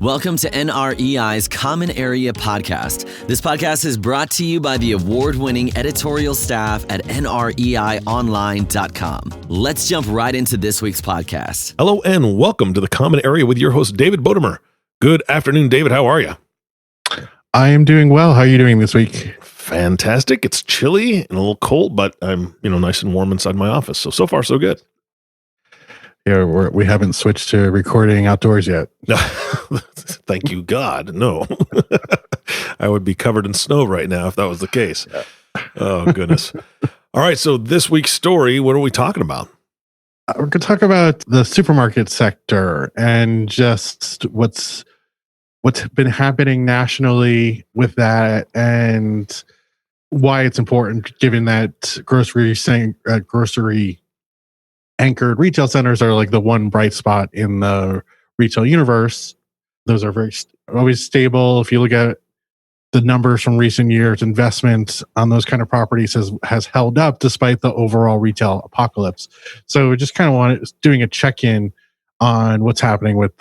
Welcome to NREI's Common Area Podcast. This podcast is brought to you by the award-winning editorial staff at NREIonline.com. Let's jump right into this week's podcast. Hello and welcome to the Common Area with your host, David Bodamer. Good afternoon, David. How are you? I am doing well. How are you doing this week? Fantastic. It's chilly and a little cold, but I'm, nice and warm inside my office. So far, so good. Yeah, we haven't switched to recording outdoors yet. Thank you, God. No. I would be covered in snow right now if that was the case. Oh, goodness. All right. So this week's story, what are we talking about? We're going to talk about the supermarket sector and just what's been happening nationally with that and why it's important, given that grocery anchored retail centers are like the one bright spot in the retail universe. Those are always stable. If you look at the numbers from recent years, investment on those kind of properties has held up despite the overall retail apocalypse. So we just kind of doing a check-in on what's happening with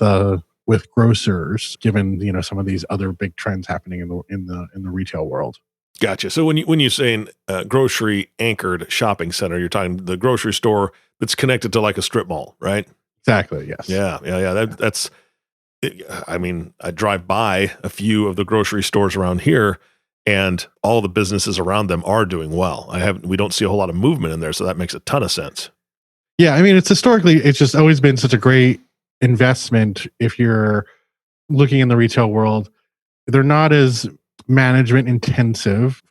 grocers, given some of these other big trends happening in the retail world. Gotcha. So when you saying grocery anchored shopping center, you're talking the grocery store that's connected to like a strip mall, right? Exactly. Yes. Yeah. I drive by a few of the grocery stores around here, and all the businesses around them are doing well. We don't see a whole lot of movement in there, so that makes a ton of sense. Yeah, it's just always been such a great investment. If you're looking in the retail world, they're not as management intensive.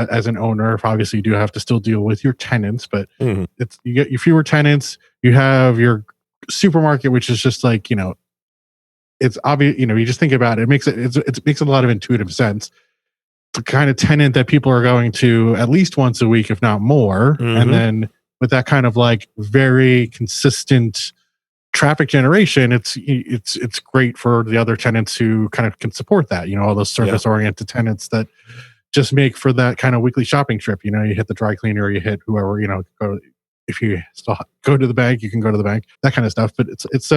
As an owner, obviously you do have to still deal with your tenants, but you get your fewer tenants. You have your supermarket, which is just like it's obvious. You just think about it. It makes a lot of intuitive sense. The kind of tenant that people are going to at least once a week, if not more, and then with that kind of like very consistent traffic generation, it's great for the other tenants who kind of can support that. All those service oriented tenants that just make for that kind of weekly shopping trip. You hit the dry cleaner, you hit whoever. If you still go to the bank, you can go to the bank. That kind of stuff. But it's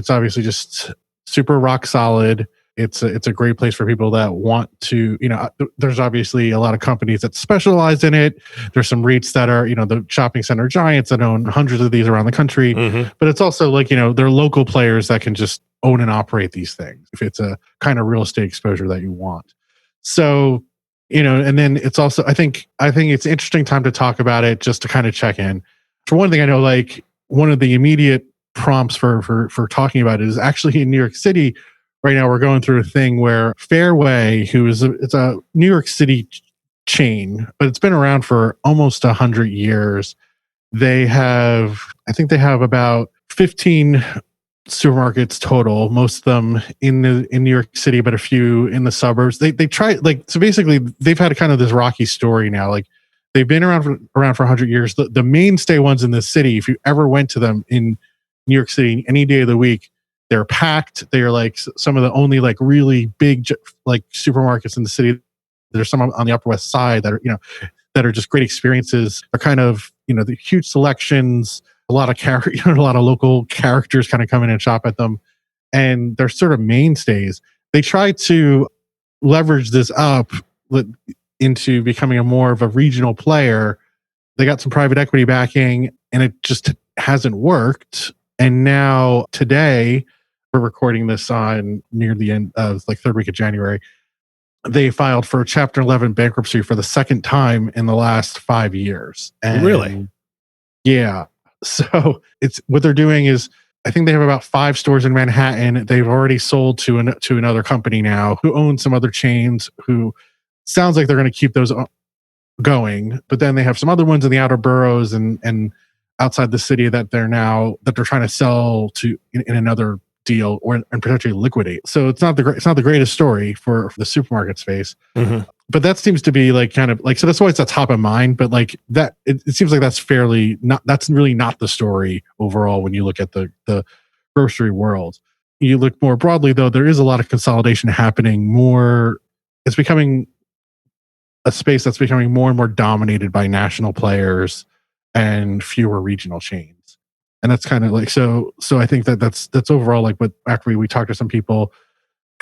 obviously just super rock solid. It's a great place for people that want to. There's obviously a lot of companies that specialize in it. There's some REITs that are the shopping center giants that own hundreds of these around the country. But it's also like they're local players that can just own and operate these things if it's a kind of real estate exposure that you want. So and then it's also I think it's an interesting time to talk about it, just to kind of check in. For one thing, I know like one of the immediate prompts for talking about it is actually in New York City. Right now, we're going through a thing where Fairway, it's a New York City chain, but it's been around for almost 100 years. I think they have about 15 supermarkets total, most of them in New York City, but a few in the suburbs. They try so basically they've had a kind of this rocky story now. Like they've been around for 100 years. The mainstay ones in the city, if you ever went to them in New York City any day of the week, they're packed. They are like some of the only like really big like supermarkets in the city. There's some on the Upper West Side that are that are just great experiences. They're kind of the huge selections, a lot of a lot of local characters kind of come in and shop at them, and they're sort of mainstays. They try to leverage this up into becoming a more of a regional player. They got some private equity backing, and it just hasn't worked. And now today, we're recording this on near the end of like third week of January. They filed for Chapter 11 bankruptcy for the second time in the last 5 years. And really? Yeah. So what they're doing is, I think they have about 5 stores in Manhattan. They've already sold to another company now who owns some other chains. Who sounds like they're going to keep those going, but then they have some other ones in the outer boroughs and outside the city that they're trying to sell to in another deal and potentially liquidate. So it's not the greatest story for the supermarket space. But that seems to be like kind of like, so that's why it's at top of mind. But like that, it seems like that's really not the story overall when you look at the grocery world. You look more broadly though, there is a lot of consolidation happening. It's becoming a space that's becoming more and more dominated by national players and fewer regional chains. And that's kind of like, so I think that's overall like what, after we talked to some people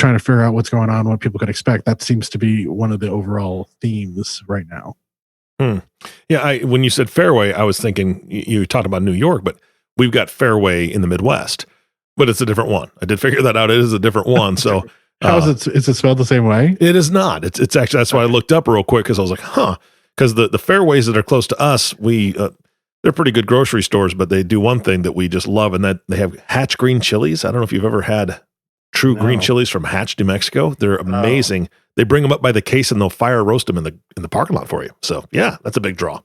trying to figure out what's going on, what people could expect. That seems to be one of the overall themes right now. Yeah, when you said Fairway, I was thinking you talked about New York, but we've got Fairway in the Midwest, but it's a different one. I did figure that out. It is a different one. So how is it? Is it spelled the same way? It is not. It's actually, that's why I looked up real quick, because I was like, because the Fairways that are close to us, they're pretty good grocery stores, but they do one thing that we just love, and that they have Hatch green chilies. I don't know if you've ever had true green chilies from Hatch, New Mexico. They're amazing. They bring them up by the case and they'll fire roast them in the parking lot for you. So yeah, that's a big draw.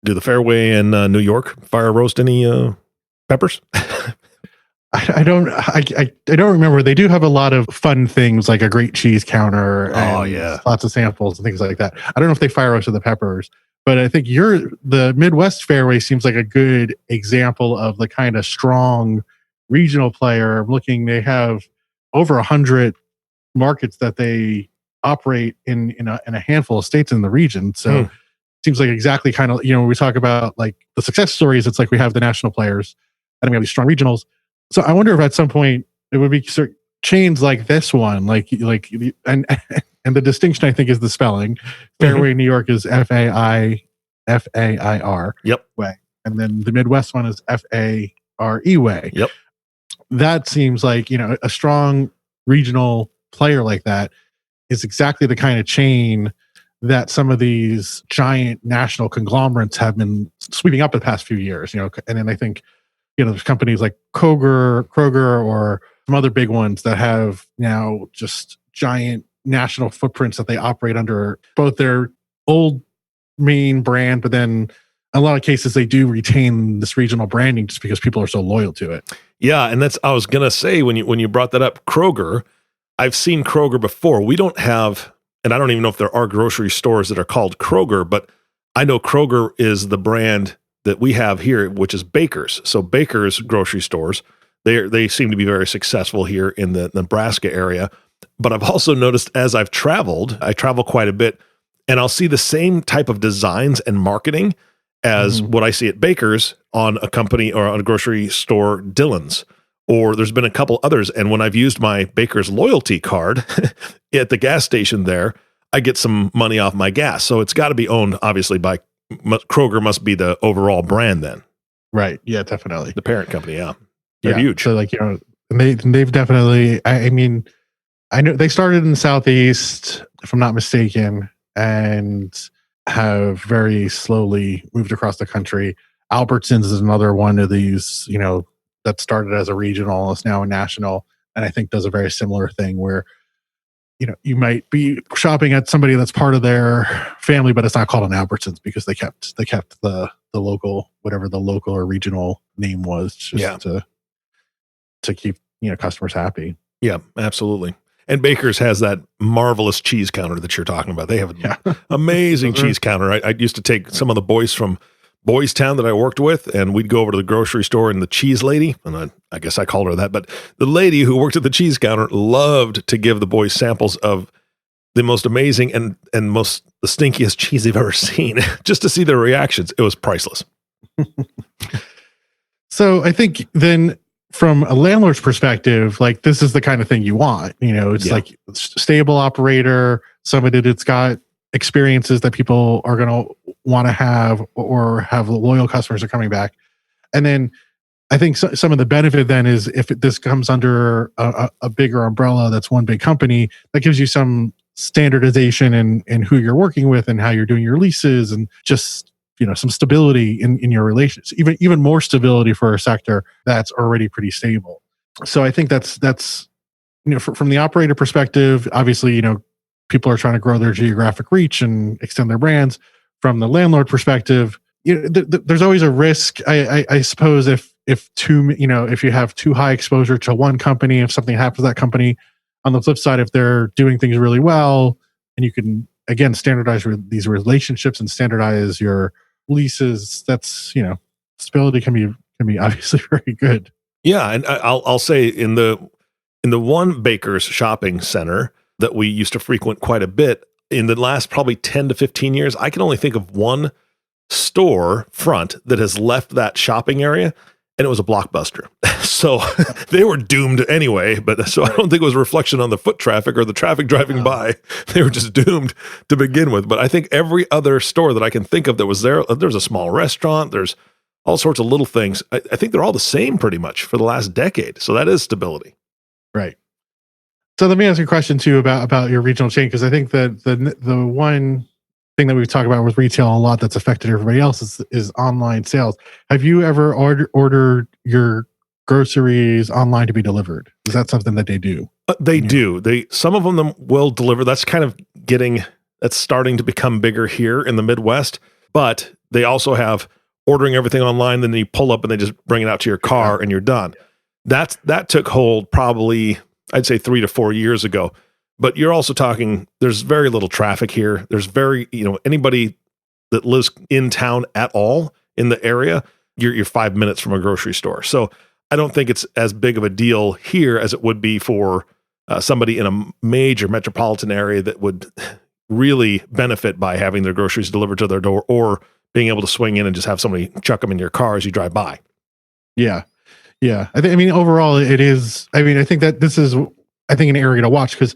Do the Fairway in New York fire roast any peppers? I don't remember. They do have a lot of fun things, like a great cheese counter. And lots of samples and things like that. I don't know if they fire roasted the peppers, but I think the Midwest Fairway seems like a good example of the kind of strong regional player. I'm looking, they have over 100 markets that they operate in a handful of states in the region. So it seems like exactly kind of, when we talk about like the success stories, it's like we have the national players and we have these strong regionals. So I wonder if at some point it would be chains like this one, and the distinction I think is the spelling. Fairway New York is Fair. Yep. Way. And then the Midwest one is Fare way. Yep. That seems like, a strong regional player like that is exactly the kind of chain that some of these giant national conglomerates have been sweeping up the past few years, and then I think, there's companies like Kroger, or some other big ones that have now just giant national footprints that they operate under both their old main brand, but then in a lot of cases they do retain this regional branding just because people are so loyal to it. Yeah, and I was gonna say when you brought that up, Kroger. I've seen Kroger before. We don't have, and I don't even know if there are grocery stores that are called Kroger, but I know Kroger is the brand that we have here, which is Baker's. So Baker's grocery stores, they seem to be very successful here in the Nebraska area. But I've also noticed as I travel quite a bit, and I'll see the same type of designs and marketing as what I see at Baker's on a company or on a grocery store, Dillon's, or there's been a couple others. And when I've used my Baker's loyalty card at the gas station there, I get some money off my gas. So it's got to be owned, obviously, by Kroger. Must be the overall brand then. Right. Yeah, definitely. The parent company. Yeah. They're huge. So they've definitely, I mean, I know they started in the Southeast, if I'm not mistaken, and have very slowly moved across the country. Albertsons is another one of these, that started as a regional, is now a national, and I think does a very similar thing where, you might be shopping at somebody that's part of their family, but it's not called an Albertsons because they kept the local, whatever the local or regional name was, just to keep customers happy. Yeah, absolutely. And Baker's has that marvelous cheese counter that you're talking about. They have an amazing cheese counter. I used to take some of the boys from Boys Town that I worked with, and we'd go over to the grocery store, and the cheese lady, and I guess I called her that, but the lady who worked at the cheese counter loved to give the boys samples of the most amazing and the stinkiest cheese they've ever seen, just to see their reactions. It was priceless. So I think then from a landlord's perspective, like this is the kind of thing you want, it's like stable operator, somebody that's got experiences that people are going to want to have, or have loyal customers are coming back. And then I think some of the benefit then is if this comes under a bigger umbrella, that's one big company, that gives you some standardization in who you're working with and how you're doing your leases, and just, some stability in your relations, even more stability for a sector that's already pretty stable. So I think that's from the operator perspective, obviously, people are trying to grow their geographic reach and extend their brands. From the landlord perspective, there's always a risk. I suppose if you have too high exposure to one company, if something happens to that company, on the flip side, if they're doing things really well, and you can again standardize these relationships and standardize your leases, that's stability can be obviously very good. Yeah, and I'll say in the one Baker's shopping center that we used to frequent quite a bit, in the last probably 10 to 15 years, I can only think of one store front that has left that shopping area and it was a Blockbuster. So they were doomed anyway, but so I don't think it was a reflection on the foot traffic or the traffic driving by. They were just doomed to begin with. But I think every other store that I can think of that was there's a small restaurant, there's all sorts of little things. I think they're all the same pretty much for the last decade. So that is stability. Right. So let me ask you a question too about your regional chain, because I think that the one thing that we've talked about with retail a lot that's affected everybody else is online sales. Have you ever ordered your groceries online to be delivered? Is that something that they do? They do. Some of them will deliver. That's that's starting to become bigger here in the Midwest. But they also have ordering everything online. Then you pull up and they just bring it out to your car and you're done. That took hold probably, I'd say 3 to 4 years ago. But you're also talking, there's very little traffic here. There's anybody that lives in town at all in the area, you're 5 minutes from a grocery store. So I don't think it's as big of a deal here as it would be for somebody in a major metropolitan area that would really benefit by having their groceries delivered to their door or being able to swing in and just have somebody chuck them in your car as you drive by. Yeah. Yeah. I mean, overall it is, I think that this is, an area to watch, because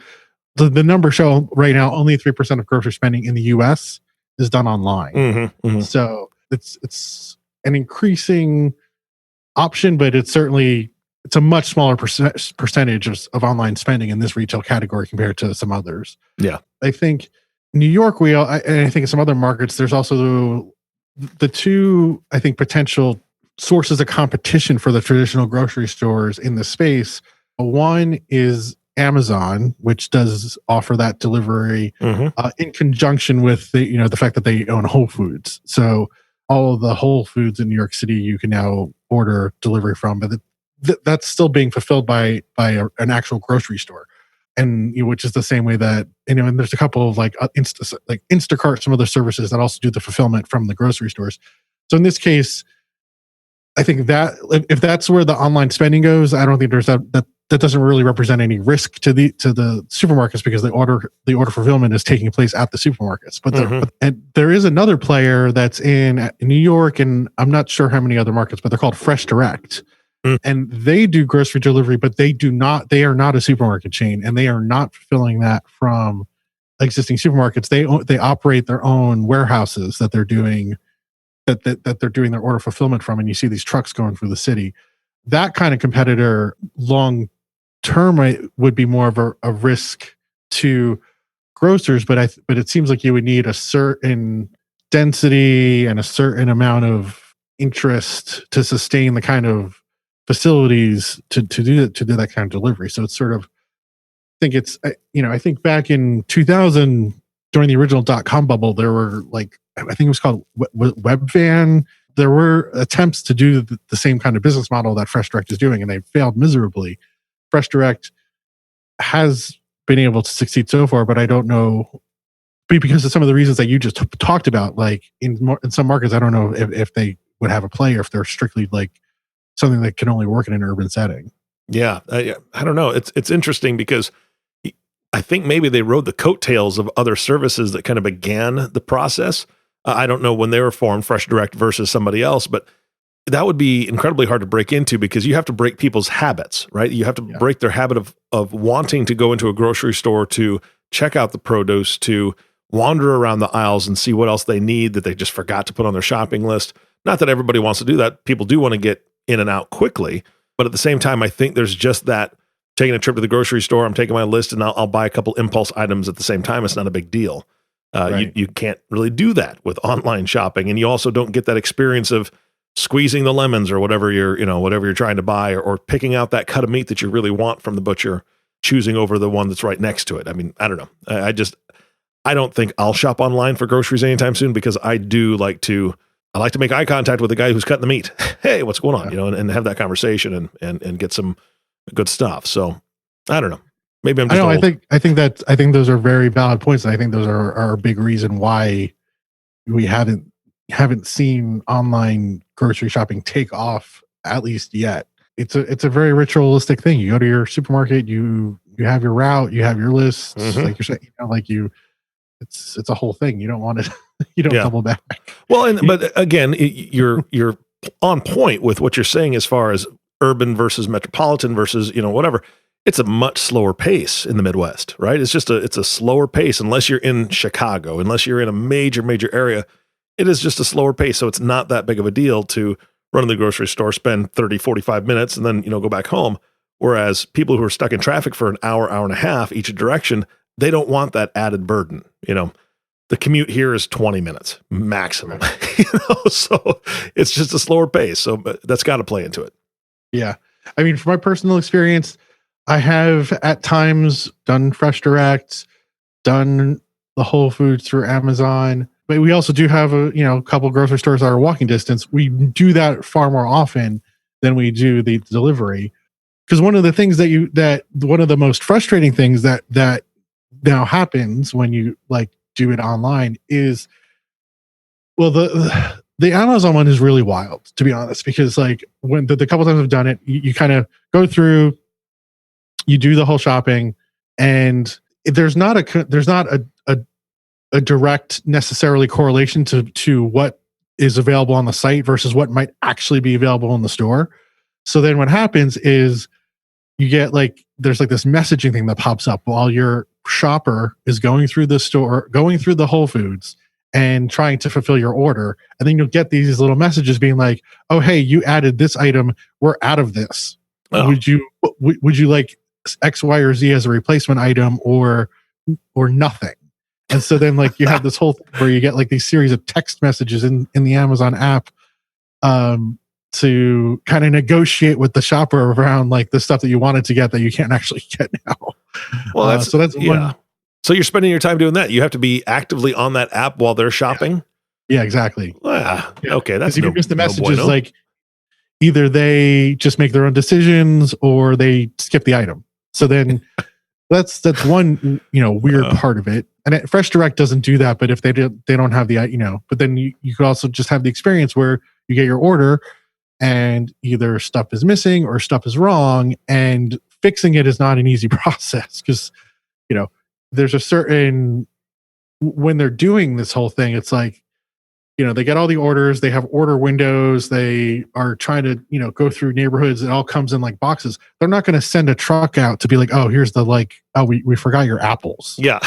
the numbers show right now only 3% of grocery spending in the US is done online. Mm-hmm, mm-hmm. So it's an increasing option, but it's a much smaller percentage of online spending in this retail category compared to some others. Yeah. I think New York, and I think in some other markets, there's also the two, I think, potential sources of competition for the traditional grocery stores in the space. One is Amazon, which does offer that delivery in conjunction with the fact that they own Whole Foods. So all of the Whole Foods in New York City, you can now order delivery from, but that's still being fulfilled by an actual grocery store, and which is the same way that and there's a couple of like Instacart, some other services that also do the fulfillment from the grocery stores. So in this case, I think that if that's where the online spending goes, I don't think there's that doesn't really represent any risk to the supermarkets, because the order fulfillment is taking place at the supermarkets. But there is another player that's in New York, and I'm not sure how many other markets, but they're called Fresh Direct, and they do grocery delivery, but they are not a supermarket chain, and they are not fulfilling that from existing supermarkets. They operate their own warehouses that they're doing that they're doing their order fulfillment from, and you see these trucks going through the city. That kind of competitor long term would be more of a risk to grocers, but it seems like you would need a certain density and a certain amount of interest to sustain the kind of facilities to do that kind of delivery. So it's sort of, I think back in 2000 during the original .com bubble, there were I think it was called Webvan. There were attempts to do the same kind of business model that Fresh Direct is doing, and they failed miserably. Fresh Direct has been able to succeed so far, but I don't know, because of some of the reasons that you just talked about. Like in some markets, I don't know if they would have a play, or if they're strictly like something that can only work in an urban setting. Yeah, I don't know. It's interesting because I think maybe they rode the coattails of other services that kind of began the process. I don't know when they were formed, Fresh Direct versus somebody else, but that would be incredibly hard to break into, because you have to break people's habits, right? You have to break their habit of wanting to go into a grocery store to check out the produce, to wander around the aisles and see what else they need that they just forgot to put on their shopping list. Not that everybody wants to do that. People do want to get in and out quickly, but at the same time, I think there's just that taking a trip to the grocery store, I'm taking my list and I'll buy a couple impulse items at the same time. It's not a big deal. Right. You can't really do that with online shopping. And you also don't get that experience of squeezing the lemons or whatever you're trying to buy, or picking out that cut of meat that you really want from the butcher, choosing over the one that's right next to it. I mean, I don't know. I don't think I'll shop online for groceries anytime soon, because I like to make eye contact with the guy who's cutting the meat. Hey, what's going on? And have that conversation and get some good stuff. So I don't know. Maybe I'm just old. I think those are very valid points. And I think those are a big reason why we haven't seen online grocery shopping take off, at least yet. It's a very ritualistic thing. You go to your supermarket, you have your route, you have your list, like you're saying, it's a whole thing. You don't want it. You don't double back. Well, but again, you're on point with what you're saying as far as urban versus metropolitan versus, whatever. It's a much slower pace in the Midwest, right? It's a slower pace unless you're in Chicago, unless you're in a major area. It is just a slower pace. So it's not that big of a deal to run to the grocery store, spend 30, 45 minutes, and then, go back home. Whereas people who are stuck in traffic for an hour and a half each direction, they don't want that added burden. The commute here is 20 minutes maximum, so it's just a slower pace. So that's got to play into it. Yeah. I mean, from my personal experience, I have at times done Fresh Direct, done the Whole Foods through Amazon, but we also do have a couple grocery stores that are walking distance. We do that far more often than we do the delivery. Because one of the things one of the most frustrating things that now happens when you do it online is, well, the Amazon one is really wild, to be honest, because when the couple times I've done it, you kind of go through, you do the whole shopping, and there's not a direct necessarily correlation to what is available on the site versus what might actually be available in the store. So then what happens is you get there's this messaging thing that pops up while your shopper is going through the store, going through the Whole Foods and trying to fulfill your order. And then you'll get these little messages being like, oh, hey, you added this item. We're out of this. Oh. Would you like X, Y, or Z as a replacement item or nothing? And so then you have this whole thing where you get these series of text messages in the Amazon app to kind of negotiate with the shopper around the stuff that you wanted to get that you can't actually get now. Well, that's one. So you're spending your time doing that. You have to be actively on that app while they're shopping. Yeah, exactly. Okay, that's if you miss the messages, either they just make their own decisions or they skip the item. So then that's one weird part of it. And Fresh Direct doesn't do that, but if they don't have the but then you could also just have the experience where you get your order and either stuff is missing or stuff is wrong, and fixing it is not an easy process because there's a certain, when they're doing this whole thing, it's they get all the orders, they have order windows, they are trying to go through neighborhoods, it all comes in boxes. They're not going to send a truck out to be oh, here's the we forgot your apples. Yeah.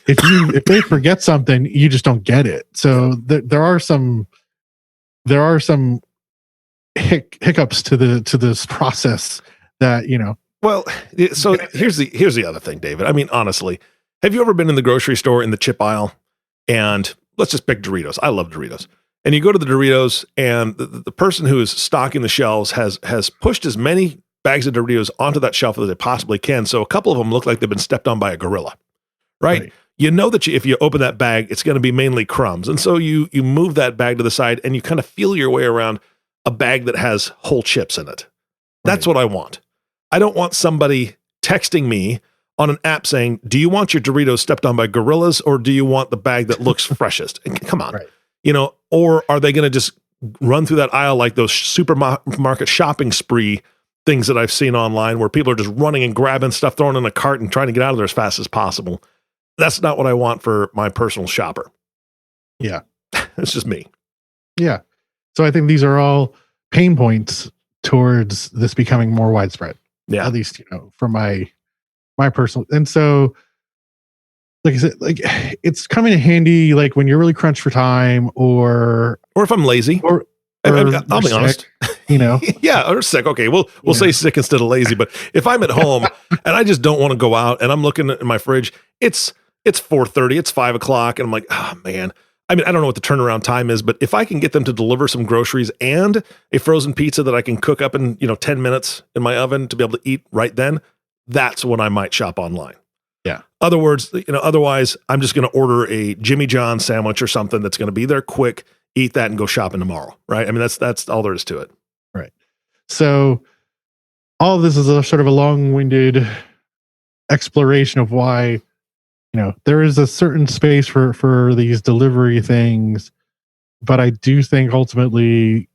If they forget something, you just don't get it. So there are some hiccups to this process that Well, so here's the other thing, David. I mean, honestly, have you ever been in the grocery store in the chip aisle and let's just pick Doritos? I love Doritos. And you go to the Doritos and the person who is stocking the shelves has pushed as many bags of Doritos onto that shelf as they possibly can. So a couple of them look like they've been stepped on by a gorilla, right? You know that if you open that bag, it's going to be mainly crumbs. And so you move that bag to the side and you kind of feel your way around a bag that has whole chips in it. That's what I want. I don't want somebody texting me on an app saying, do you want your Doritos stepped on by gorillas or do you want the bag that looks freshest? Come on. Right. Or are they going to just run through that aisle like those supermarket shopping spree things that I've seen online where people are just running and grabbing stuff, throwing in a cart and trying to get out of there as fast as possible? That's not what I want for my personal shopper. Yeah. It's just me. Yeah. So I think these are all pain points towards this becoming more widespread. Yeah. At least, from my personal. And so, like I said, it's coming in handy, when you're really crunched for time or if I'm lazy or I'll be honest, yeah, or sick. Okay. We'll say sick instead of lazy, but if I'm at home and I just don't want to go out and I'm looking at my fridge, it's 4:30, it's 5:00. And I'm like, oh man, I mean, I don't know what the turnaround time is, but if I can get them to deliver some groceries and a frozen pizza that I can cook up in, 10 minutes in my oven to be able to eat right then, that's when I might shop online. Yeah. Otherwise, I'm just going to order a Jimmy John sandwich or something that's going to be there quick, eat that and go shopping tomorrow. Right. I mean, that's all there is to it. Right. So all of this is a sort of a long-winded exploration of why there is a certain space for these delivery things, but I do think ultimately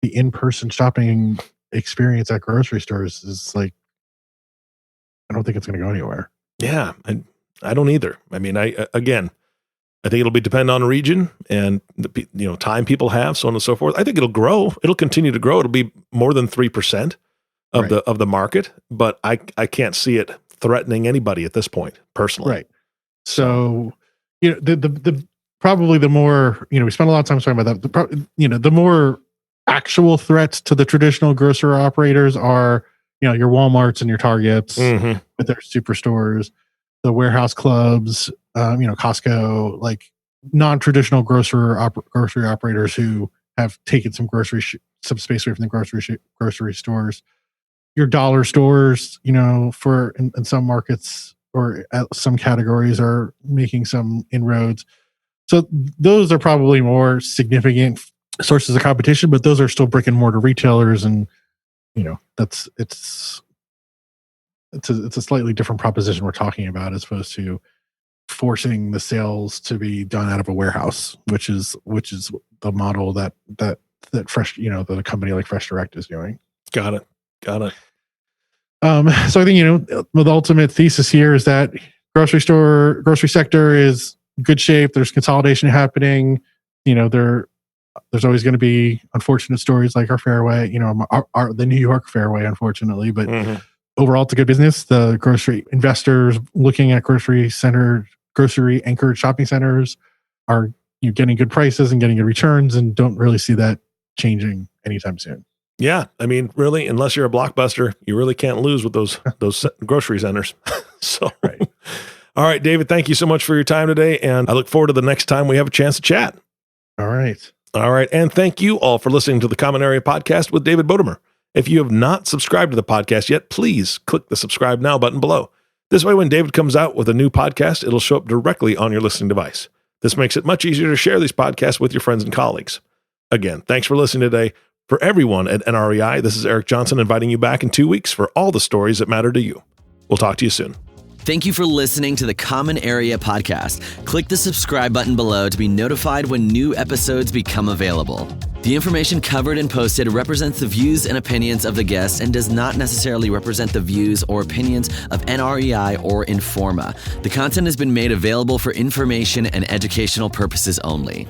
the in-person shopping experience at grocery stores is I don't think it's going to go anywhere. Yeah, I don't either. I mean, I think it'll be depend on region and the time people have, so on and so forth. I think it'll grow. It'll continue to grow. It'll be more than 3% of the market, but I can't see it threatening anybody at this point, personally. Right. So, the probably the more, we spent a lot of time talking about that. The more actual threats to the traditional grocer operators are, your Walmarts and your Targets with their superstores, the warehouse clubs, Costco, like non-traditional grocery operators who have taken some space away from the grocery stores. Your dollar stores, in some markets or at some categories are making some inroads. So those are probably more significant sources of competition, but those are still brick and mortar retailers, and it's a slightly different proposition we're talking about as opposed to forcing the sales to be done out of a warehouse, which is the model that Fresh, that a company like Fresh Direct is doing. Got it. So I think, the ultimate thesis here is that grocery sector is good shape. There's consolidation happening. There's always going to be unfortunate stories like our Fairway, the New York Fairway, unfortunately, but overall it's a good business. The grocery investors looking at grocery anchored shopping centers are getting good prices and getting good returns, and don't really see that changing anytime soon. Yeah, I mean, really, unless you're a Blockbuster, you really can't lose with those grocery centers. So, right. All right, David, thank you so much for your time today, and I look forward to the next time we have a chance to chat. All right, and thank you all for listening to the Common Area Podcast with David Bodamer. If you have not subscribed to the podcast yet, please click the subscribe now button below. This way, when David comes out with a new podcast, it'll show up directly on your listening device. This makes it much easier to share these podcasts with your friends and colleagues. Again, thanks for listening today. For everyone at NREI, this is Eric Johnson inviting you back in 2 weeks for all the stories that matter to you. We'll talk to you soon. Thank you for listening to the Common Area Podcast. Click the subscribe button below to be notified when new episodes become available. The information covered and posted represents the views and opinions of the guests and does not necessarily represent the views or opinions of NREI or Informa. The content has been made available for information and educational purposes only.